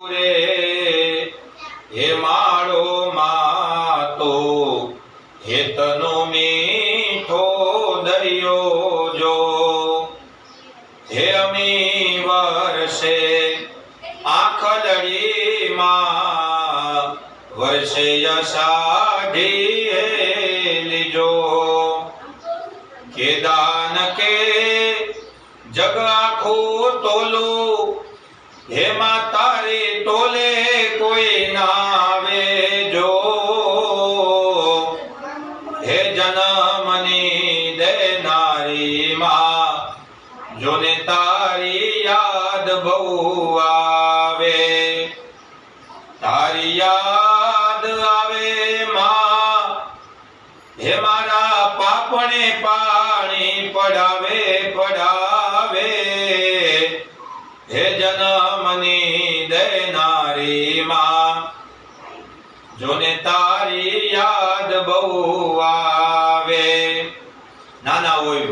રે હે માળો માતો હેતનો મીઠો દરિયો જો હે અમી વર્ષે આખલડીમાં વર્ષે અષાઢી લીજો કે દાન કે જગ આખું તોલું હે તારે તોલે કોઈ ના આવે જો હે જન્મની દેનારી માં જોને તારી યાદ બહુ આવે તારી યાદ આવે માં હે મારા પાપણે પાણી પડાવે પડાવે હે જન્મની દેનારી માં જોને તારી યાદ બહુ આવે નાના હોય